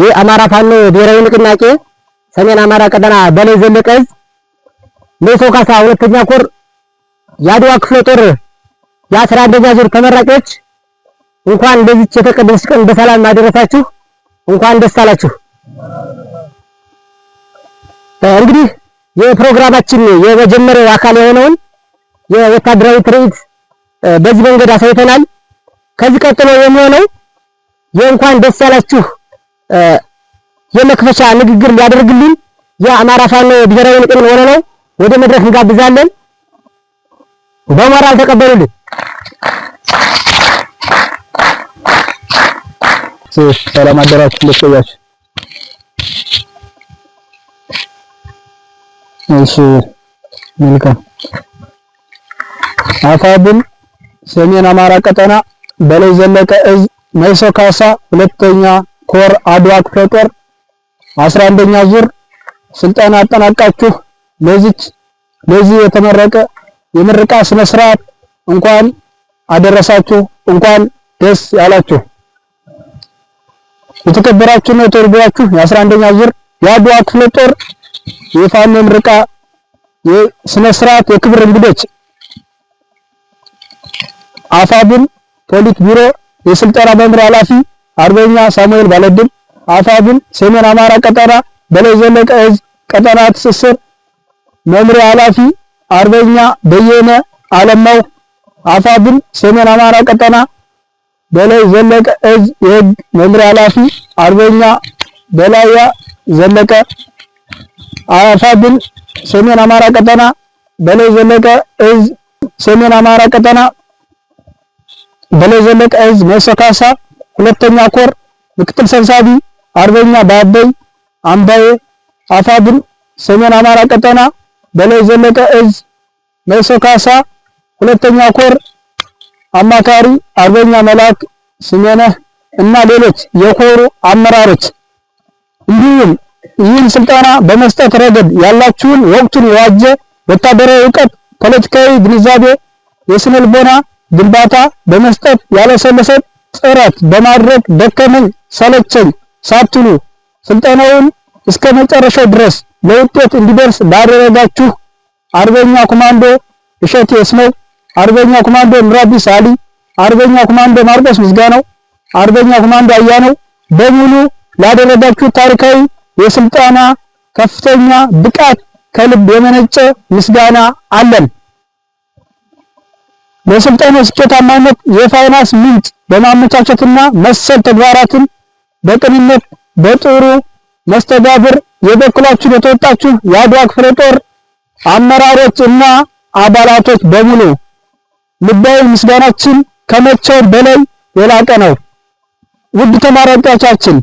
የአማራ ፋኖ ብሔራዊ ንቅናቄ ሰሜን አማራ ቀጠና በላይ ዘለቀ ዕዝ ሜሶ ካሳ ሁለተኛ ኮር የአድዋ ክፍለ ጦር የ11ኛ ዙር ተመራቂዎች እንኳን እንደዚህ የተቀደሰች ቀን በሰላም አደረሳችሁ። እንኳን ደስ አላችሁ። እንግዲህ የፕሮግራማችን የመጀመሪያው አካል የሆነውን የወታደራዊ ትርኢት በዚህ መንገድ አሳይተናል። ከዚህ ቀጥሎ የሚሆነው የእንኳን ደስ ያላችሁ የመክፈቻ ንግግር ሊያደርግልን የአማራ ፋኖ ብሔራዊ ንቅናቄ ነው ወደ መድረክ እንጋብዛለን። በሞራል ተቀበሉልን። ሰላም አደራችሁ ለሰያችሁ። እሺ መልካም። አፋብን ሰሜን አማራ ቀጠና በላይ ዘለቀ ዕዝ ሜሶ ካሳ ሁለተኛ ኮር አድዋ ክፍለ ጦር 11ኛ ዙር ስልጠና አጠናቃችሁ ለዚህ የተመረቀ የምርቃ ስነ ስርዓት እንኳን አደረሳችሁ፣ እንኳን ደስ ያላችሁ። የተከበራችሁና የተወደዳችሁ የ11ኛ ዙር የአድዋ ክፍለ ጦር የፋኖ ምርቃ የስነ ስርዓት የክብር እንግዶች አፋብን ፖሊት ቢሮ የስልጠና መምሪያ ኃላፊ አርበኛ ሳሙኤል ባለድል፣ አፋብን ሰሜን አማራ ቀጠና በላይ ዘለቀ ዕዝ ቀጠና ትስስር መምሪያ ኃላፊ አርበኛ በየነ አለማው፣ አፋብን ሰሜን አማራ ቀጠና በላይ ዘለቀ ዕዝ የህግ መምሪያ ኃላፊ አርበኛ በላያ ዘለቀ፣ አፋብን ሰሜን አማራ ቀጠና በላይ ዘለቀ ዕዝ ሰሜን አማራ ቀጠና በላይ ዘለቀ ዕዝ ሜሶ ካሳ ሁለተኛ ኮር ምክትል ሰብሳቢ አርበኛ ባበይ አምባዬ፣ አፋብን ሰሜን አማራ ቀጠና በላይ ዘለቀ ዕዝ ሜሶ ካሳ ሁለተኛ ኮር አማካሪ አርበኛ መላክ ስሜነህ እና ሌሎች የኮሩ አመራሮች እንዲሁም ይህን ስልጠና በመስጠት ረገድ ያላችሁን ወቅቱን የዋጀ ወታደራዊ ዕውቀት፣ ፖለቲካዊ ግንዛቤ፣ የስነ ልቦና ግንባታ በመስጠት ያለሰለሰ ጥረት በማድረግ ደከመኝ ሰለቸኝ ሳትሉ ስልጠናውን እስከ መጨረሻው ድረስ ለውጤት እንዲደርስ ባደረጋችሁ አርበኛ ኮማንዶ እሸቴ ስመው፣ አርበኛ ኮማንዶ ምራቢ ሳሊ፣ አርበኛ ኮማንዶ ማርቆስ ምስጋናው፣ አርበኛ ኮማንዶ አያነው በሙሉ ላደረጋችሁ ታሪካዊ የስልጠና ከፍተኛ ብቃት ከልብ የመነጨ ምስጋና አለን። ለስልጠናው ስኬታማነት የፋይናንስ ምንጭ በማመቻቸትና መሰል ተግባራትን በቅንነት በጥሩ መስተጋብር የበኩላችሁን የተወጣችሁ የአድዋ ክፍለ ጦር አመራሮች እና አባላቶች በሙሉ ልባዊ ምስጋናችን ከመቼውም በላይ የላቀ ነው። ውድ ተመራቂዎቻችን፣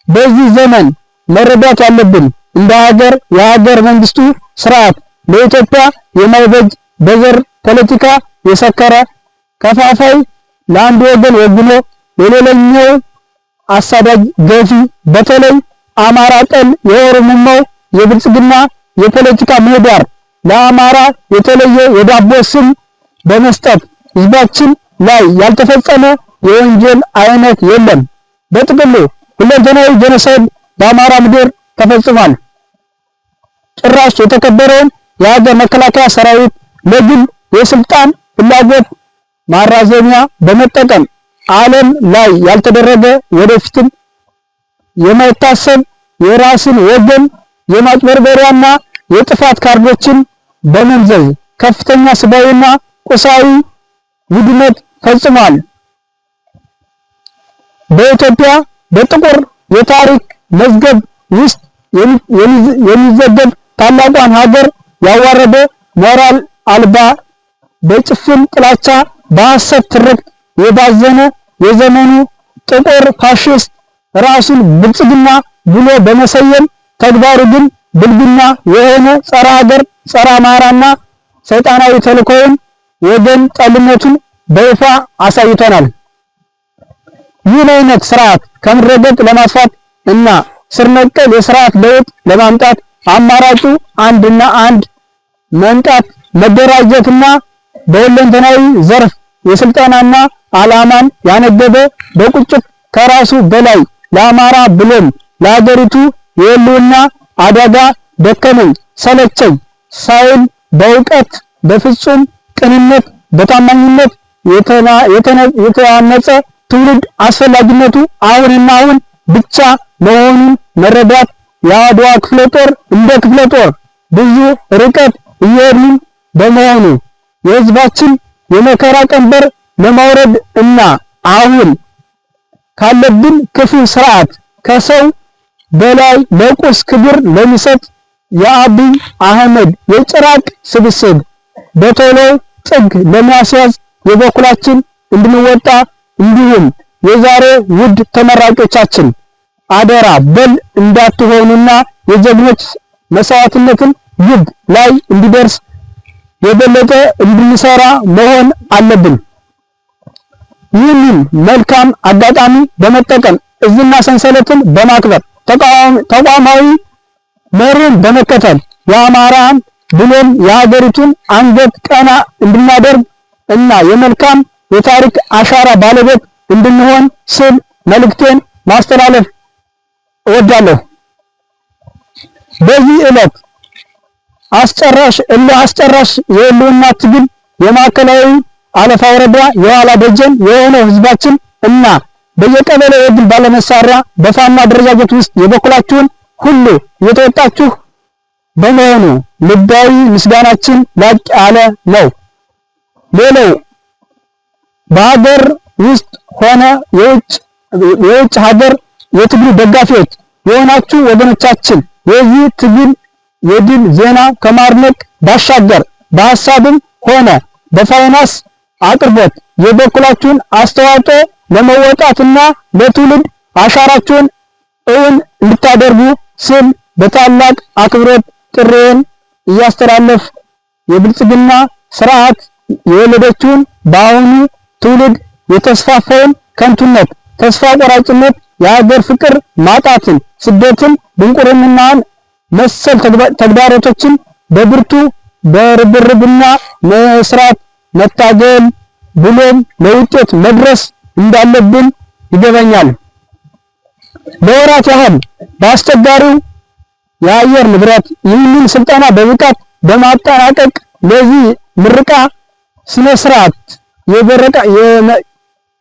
በዚህ ዘመን መረዳት ያለብን እንደ ሀገር የሀገር መንግስቱ ስርዓት ለኢትዮጵያ የማይበጅ በዘር ፖለቲካ የሰከረ ከፋፋይ ለአንድ ወገን ወግኖ ለሌላኛው አሳዳጅ ገፊ በተለይ አማራ ጠል የኦሮሞማው የብልጽግና የፖለቲካ ምህዳር ለአማራ የተለየ የዳቦ ስም በመስጠት ህዝባችን ላይ ያልተፈጸመ የወንጀል አይነት የለም። በጥቅሉ ሁለንተናዊ ጄኖሳይድ በአማራ ምድር ተፈጽሟል። ጭራሽ የተከበረውን የሀገር መከላከያ ሰራዊት ለግል የስልጣን ፍላጎት ማራዘሚያ በመጠቀም ዓለም ላይ ያልተደረገ ወደፊትም የማይታሰብ የራስን ወገን የማጭበርበሪያና የጥፋት ካርዶችን በመምዘዝ ከፍተኛ ሰብአዊና ቁሳዊ ውድመት ፈጽሟል። በኢትዮጵያ በጥቁር የታሪክ መዝገብ ውስጥ የሚዘገብ ታላቋን ሀገር ያዋረደ ሞራል አልባ በጭፍን ጥላቻ በሐሰት ትርክት የባዘነ የዘመኑ ጥቁር ፋሽስት ራሱን ብልጽግና ብሎ በመሰየም ተግባሩ ግን ብልግና የሆነ ጸረ ሀገር ጸረ አማራና ሰይጣናዊ ተልእኮውን ወገን ጠልነቱን በይፋ አሳይቶናል። ይህን አይነት ስርዓት ከምድረገጽ ለማስፋት እና ስር ነቀል የስርዓት ለውጥ ለማምጣት አማራጩ አንድና አንድ መንቃት፣ መደራጀትና በሁለንተናዊ ዘርፍ የስልጠናና ዓላማን ያነገበ በቁጭት ከራሱ በላይ ለአማራ ብሎም ለሀገሪቱ የህልውና አደጋ ደከመኝ ሰለቸኝ ሳይል በእውቀት በፍጹም ቅንነት በታማኝነት የተዋነጸ ትውልድ አስፈላጊነቱ አሁንና አሁን ብቻ መሆኑን መረዳት የአድዋ ክፍለ ጦር እንደ ክፍለ ጦር ብዙ ርቀት እየሄድን በመሆኑ የህዝባችን የመከራ ቀንበር ለማውረድ እና አሁን ካለብን ክፉ ስርዓት ከሰው በላይ ለቁስ ክብር ለሚሰጥ የአብይ አህመድ የጭራቅ ስብስብ በቶሎ ጥግ ለማስያዝ የበኩላችን እንድንወጣ እንዲሁም የዛሬ ውድ ተመራቂዎቻችን አደራ በል እንዳትሆኑና የጀግኖች መስዋዕትነትን ግብ ላይ እንዲደርስ የበለጠ እንድንሰራ መሆን አለብን። ይህንን መልካም አጋጣሚ በመጠቀም እዝና ሰንሰለትን በማክበር ተቋማዊ መርህን በመከተል የአማራን ብሎም የሀገሪቱን አንገት ቀና እንድናደርግ እና የመልካም የታሪክ አሻራ ባለቤት እንድንሆን ስል መልእክቴን ማስተላለፍ እወዳለሁ። በዚህ ዕለት አስጨራሽ የህልውና ትግል የማዕከላዊ አለፋ ወረዳ የኋላ ደጀን የሆነው ህዝባችን እና በየቀበሌው የግል ባለመሳሪያ በፋኖ አደረጃጀት ውስጥ የበኩላችሁን ሁሉ እየተወጣችሁ በመሆኑ ልባዊ ምስጋናችን ላቅ ያለ ነው። ሌላው በሀገር ውስጥ ሆነ የውጭ ሀገር የትግሉ ደጋፊዎች የሆናችሁ ወገኖቻችን የዚህ ትግል የድል ዜና ከማድነቅ ባሻገር በሐሳብም ሆነ በፋይናንስ አቅርቦት የበኩላችሁን አስተዋጽኦ ለመወጣትና ለትውልድ አሻራችሁን እውን እንድታደርጉ ስል በታላቅ አክብሮት ጥሬን እያስተላለፍ የብልጽግና ስርዓት የወለደችውን በአሁኑ ትውልድ የተስፋፋውን ከንቱነት፣ ተስፋ ቆራጭነት፣ የሀገር ፍቅር ማጣትን፣ ስደትን፣ ድንቁርናን መሰል ተግዳሮቶችን በብርቱ በርብርብና መስራት መታገል ብሎም ለውጤት መድረስ እንዳለብን ይገባኛል። ለወራት ያህል በአስቸጋሪው የአየር ንብረት ይህንን ስልጠና በብቃት በማጠናቀቅ ለዚህ ምረቃ ስነ ስርዓት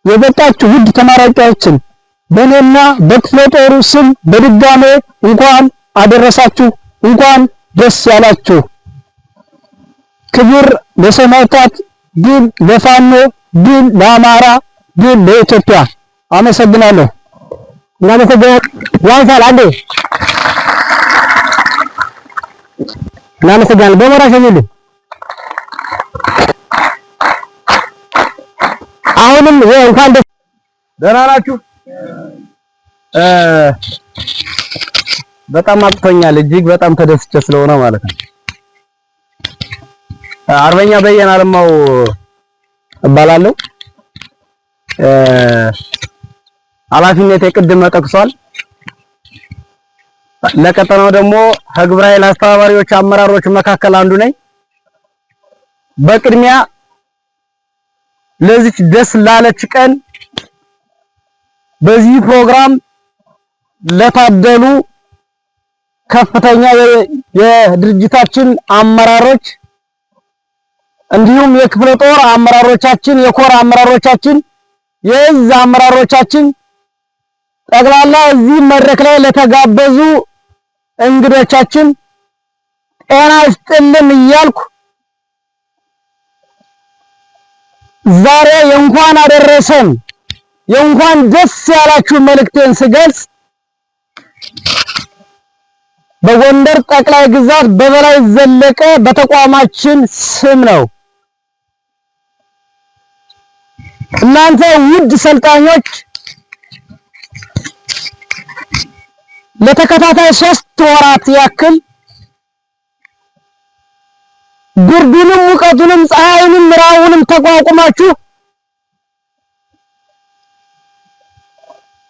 የበቃችሁ ውድ ተመራቂዎችን በእኔና በክፍለ ጦሩ ስም በድጋሜ እንኳን አደረሳችሁ፣ እንኳን ደስ ያላችሁ። ክብር ለሰማዕታት፣ ድል ለፋኖ፣ ድል ለአማራ፣ ድል ለኢትዮጵያ። አመሰግናለሁ። እናመሰግናለን። ያንሳል አንዴ እናመሰግናለን። በሞራ ሸኝልን። አሁንም እንኳን ደህና ናችሁ? በጣም አቅቶኛል። እጅግ በጣም ተደስቼ ስለሆነ ማለት ነው። አርበኛ በየነ አለማው እባላለሁ። ኃላፊነቴ ቅድም ተጠቅሷል። ለቀጠናው ደግሞ ህግብረ ኃይል አስተባባሪዎች አመራሮች መካከል አንዱ ነኝ። በቅድሚያ ለዚች ደስ ላለች ቀን በዚህ ፕሮግራም ለታደሉ ከፍተኛ የድርጅታችን አመራሮች እንዲሁም የክፍለ ጦር አመራሮቻችን፣ የኮር አመራሮቻችን፣ የእዝ አመራሮቻችን ጠቅላላ እዚህ መድረክ ላይ ለተጋበዙ እንግዶቻችን ጤና ይስጥልን እያልኩ ዛሬ የእንኳን አደረሰን የእንኳን ደስ ያላችሁ መልእክቴን ስገልጽ በጎንደር ጠቅላይ ግዛት በበላይ ዘለቀ በተቋማችን ስም ነው። እናንተ ውድ ሰልጣኞች ለተከታታይ 3 ወራት ያክል ጉርዱንም ሙቀቱንም ፀሐዩንም ምራውንም ተቋቁማችሁ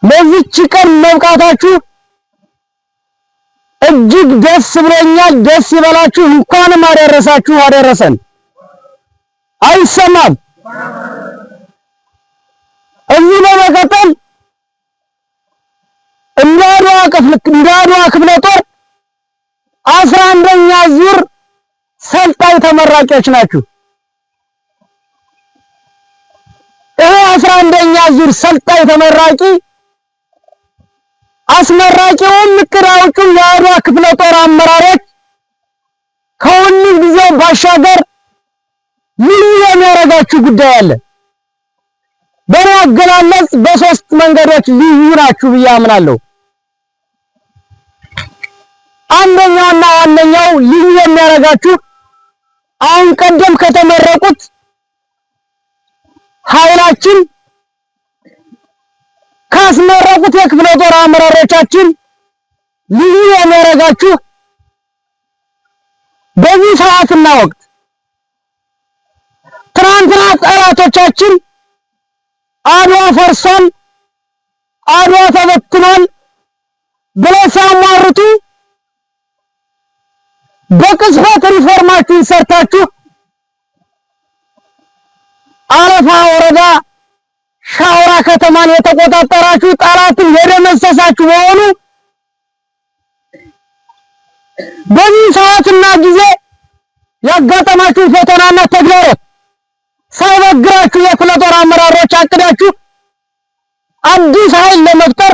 ለዚች ቀን መብቃታችሁ እጅግ ደስ ብሎኛል። ደስ ይበላችሁ። እንኳንም አደረሳችሁ አደረሰን። አይሰማም? እዚህ በመቀጠል እንደ አድዋ ክፍለ ጦር 11ኛ ዙር ሰልጣኝ ተመራቂዎች ናችሁ። ይሄ 11ኛ ዙር ሰልጣኝ ተመራቂ አስመራቂውን ምክር አውጪው የአድዋ ክፍለ ጦር አመራሮች ከሁሉም ጊዜው ባሻገር ልዩ የሚያደርጋችሁ ጉዳይ አለ። በእኔ አገላለጽ በሶስት መንገዶች ልዩ ናችሁ ብዬ አምናለሁ። አንደኛውና ዋነኛው ልዩ የሚያደርጋችሁ አሁን ቀደም ከተመረቁት ኃይላችን ካስመረቁት የክፍለ ጦር አመራሮቻችን ልዩ የሚያደርጋችሁ በዚህ ሰዓትና ወቅት ትናንትና ጠላቶቻችን አድዋ ፈርሷል፣ አድዋ ተበትኗል ብለው ሲያሟርቱ በቅጽበት ሪፎርማችሁን ሰርታችሁ አለፋ ወረዳ ሻውራ ከተማን የተቆጣጠራችሁ ጠላትን የደመሰሳችሁ መሆኑ በዚህ ሰዓትና ጊዜ ያጋጠማችሁ ፈተናና ተግዳሮት ሳይበግራችሁ የክፍለ ጦር አመራሮች አቅዳችሁ አዲስ ኃይል ለመፍጠር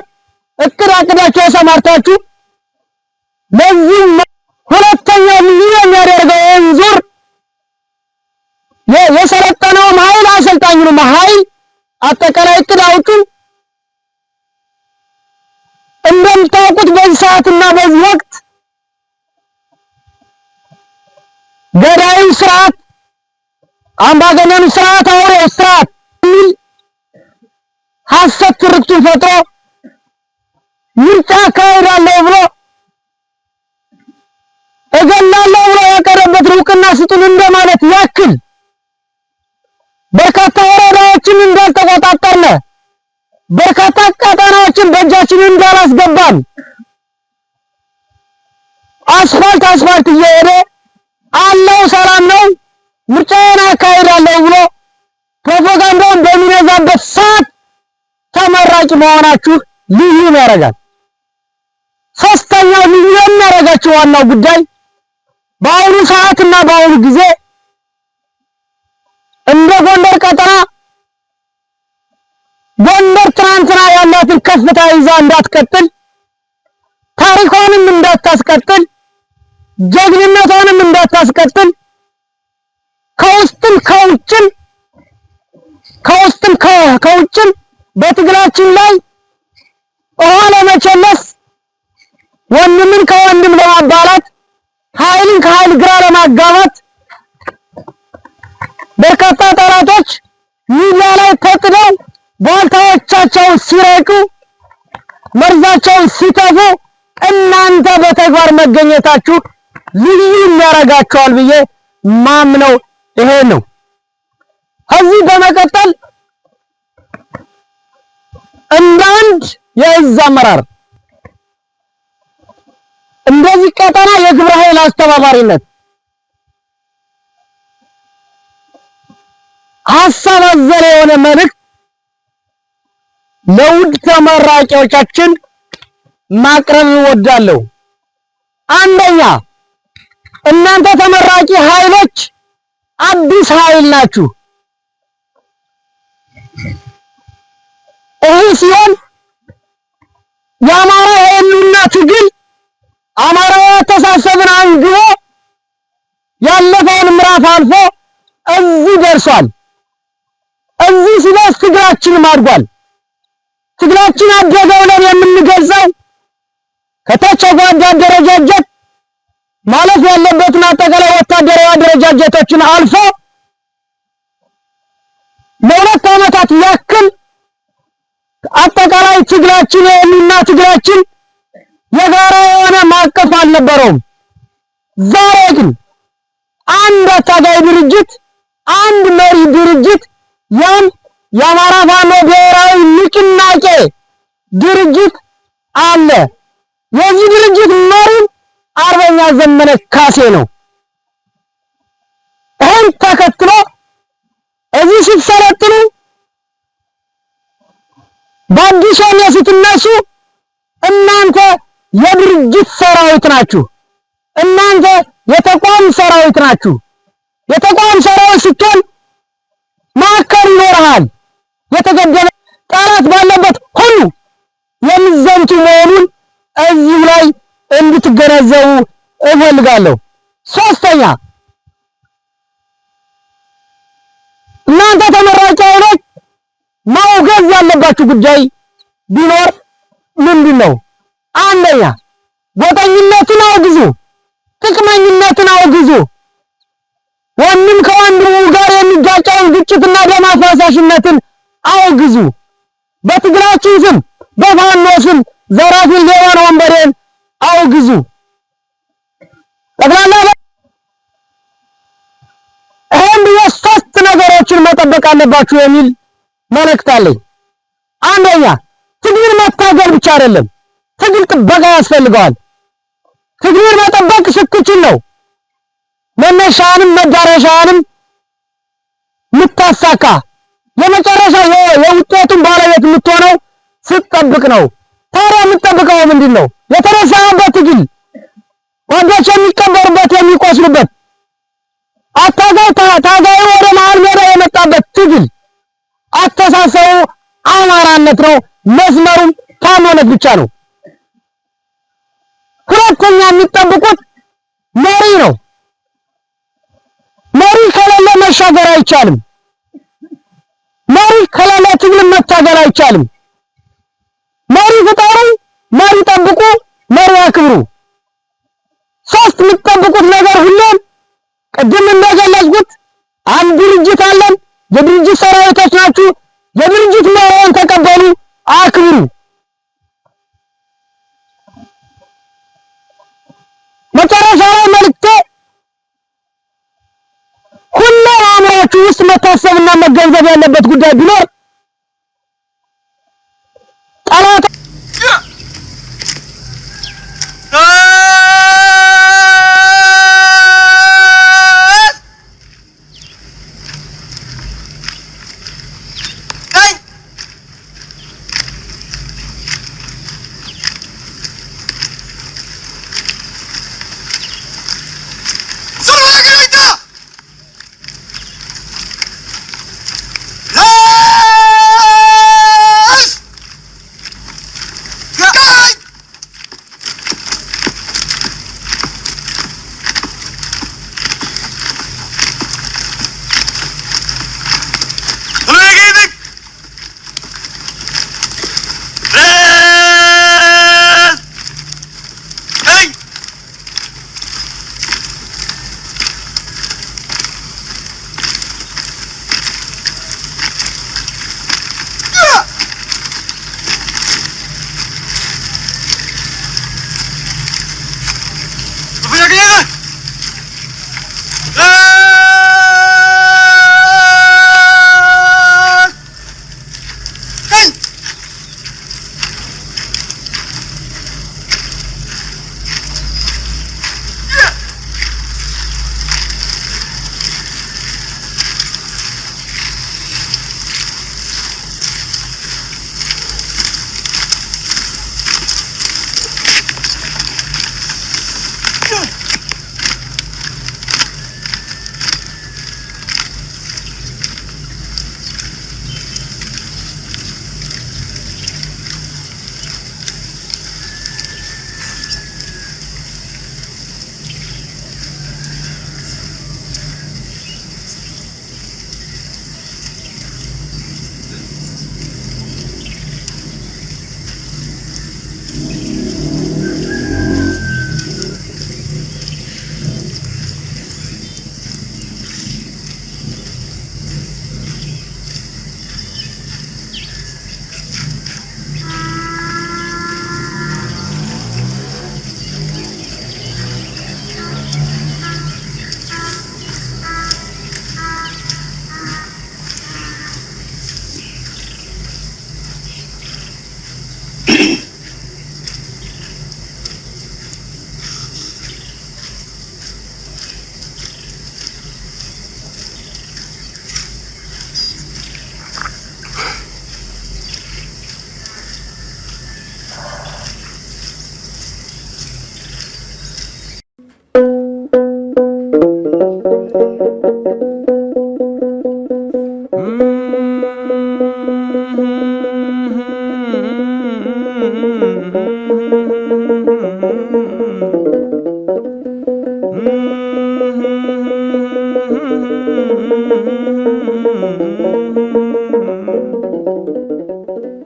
አቅዳችሁ ተሰማርታችሁ ለዚህ ሁለተኛው ልዩ የሚያደርገው ዙር የሰለጠነውም ኃይል አሰልጣኙንም ኃይል አጠቃላይ እቅድ አውጡ። እንደምታውቁት በዚህ ሰዓትና በዚህ ወቅት ገዳዩ ስርዓት፣ አምባገነኑ ስርዓት፣ አውሬው ስርዓት የሚል ሐሰት ትርክቱን ፈጥሮ ምርጫ አካሄዳለሁ ብሎ እገላለሁ ብሎ ያቀረበት እውቅና ስጡን እንደማለት ያክል በርካታ ወረዳዎችን እንዳልተቆጣጠርነ፣ በርካታ ቀጠናዎችን በእጃችን እንዳላስገባን፣ አስፋልት እየሄደ አለው ሰላም ነው ምርጫውን አካሄዳለሁ ብሎ ፕሮፓጋንዳውን በሚነዛበት ሰዓት ተመራቂ መሆናችሁ ልዩ ያደርጋል። ሶስተኛው ልዩ የሚያደርጋችሁ ዋናው ጉዳይ በአሁኑ ሰዓትና በአሁኑ ጊዜ እንደ ጎንደር ቀጠና ጎንደር ትናንትና ያላትን ከፍታ ይዛ እንዳትቀጥል፣ ታሪኳንም እንዳታስቀጥል፣ ጀግንነቷንም እንዳታስቀጥል ከውጭም በትግላችን ላይ ውሃ ለመቸለስ፣ ወንድምን ከወንድም ለማባላት፣ ኃይልን ከኃይል ግራ ለማጋባት በርካታ ጠላቶች ሚዲያ ላይ ተጥደው ባልታዎቻቸውን ሲረጩ መርዛቸውን ሲተፉ እናንተ በተግባር መገኘታችሁ ልዩ ያደርጋችኋል ብዬ ማምነው ይሄ ነው። ከዚህ በመቀጠል እንደ አንድ የእዝ አመራር እንደዚህ ቀጠና የግብረ ኃይል አስተባባሪነት ሐሳብ አዘል የሆነ መልእክት ለውድ ተመራቂዎቻችን ማቅረብ እወዳለሁ። አንደኛ፣ እናንተ ተመራቂ ኃይሎች አዲስ ኃይል ናችሁ። ይህ ሲሆን የአማራ የህልውና ትግል አማራዊ አስተሳሰብን አንግቦ ያለፈውን ምዕራፍ አልፎ እዚህ ደርሷል። እዚህ ሲደርስ ትግላችን አድጓል። ትግላችን አደገ ብለን የምንገልጸው ከታች ጓዳ አደረጃጀት ማለት ያለበትን አጠቃላይ ወታደራዊ አደረጃጀቶችን አልፎ ለሁለት ዓመታት ያክል አጠቃላይ ትግላችን የህልውና ትግላችን የጋራ የሆነ ማዕቀፍ አልነበረውም። ዛሬ ግን አንድ አታጋይ ድርጅት፣ አንድ መሪ ድርጅት፣ ያም የአማራ ፋኖ ብሔራዊ ንቅናቄ ድርጅት አለ። የዚህ ድርጅት መሪ አርበኛ ዘመነ ካሴ ነው። ይህን ተከትሎ እዚህ ስትሰለጥኑ በአዲስ አበባ ስትነሱ እናንተ የድርጅት ሰራዊት ናችሁ። እናንተ የተቋም ሰራዊት ናችሁ። የተቋም ሰራዊት ስትሆን ማዕከል ይኖርሃል። የተገደበ ጠላት ባለበት ሁሉ የሚዘምቱ መሆኑን እዚሁ ላይ እንድትገነዘቡ እፈልጋለሁ። ሶስተኛ እናንተ ተመራቂ ኃይሎች ማውገዝ ያለባችሁ ጉዳይ ቢኖር ምንድን ነው? አንደኛ ጎጠኝነትን አውግዙ፣ ጥቅመኝነትን አውግዙ። ወንድም ከወንድሙ ጋር የሚጋጨውን ግጭትና ደም አፋሳሽነትን አውግዙ። በትግላችሁ ስም፣ በፋኖ ስም ዘራፊን፣ ሌባን፣ ወንበዴን አውግዙ። ጠቅላላ ይህን ሶስት ነገሮችን መጠበቅ አለባችሁ የሚል መልእክት አለኝ። አንደኛ ትግልን መታገል ብቻ አይደለም፣ ትግል ጥበቃ ያስፈልገዋል። ትግልን መጠበቅ ስትችል ነው መነሻንም መዳረሻንም ምታሳካ። የመጨረሻ የውጤቱን ባለቤት የምትሆነው ስትጠብቅ ነው። ታዲያ የምትጠብቀው ምንድን ነው? የተነሳበት ትግል ወንዶች የሚቀበሩበት የሚቆስሉበት፣ ታጋዩ ወደ መሃል ሜዳ የመጣበት ትግል አስተሳሰቡ አማራነት ነው። መስመሩም ፋኖነት ብቻ ነው። ሁለተኛ የሚጠብቁት መሪ ነው። መሪ ከሌለ መሻገር አይቻልም። መሪ ከሌለ ትግል መታገል አይቻልም። መሪ ፍጠሩ፣ መሪ ጠብቁ፣ መሪ አክብሩ። ሶስት የምትጠብቁት ነገር ሁሉም ቅድም እንደገለጽኩት አንድ ድርጅት አለን። የድርጅት ሰራዊቶች ናችሁ። የድርጅት መሪውን ተቀበሉ፣ አክብሩ። መጨረሻ ላይ መልእክቴ ሁሉ አእምሯችሁ ውስጥ መታሰብና መገንዘብ ያለበት ጉዳይ ቢኖር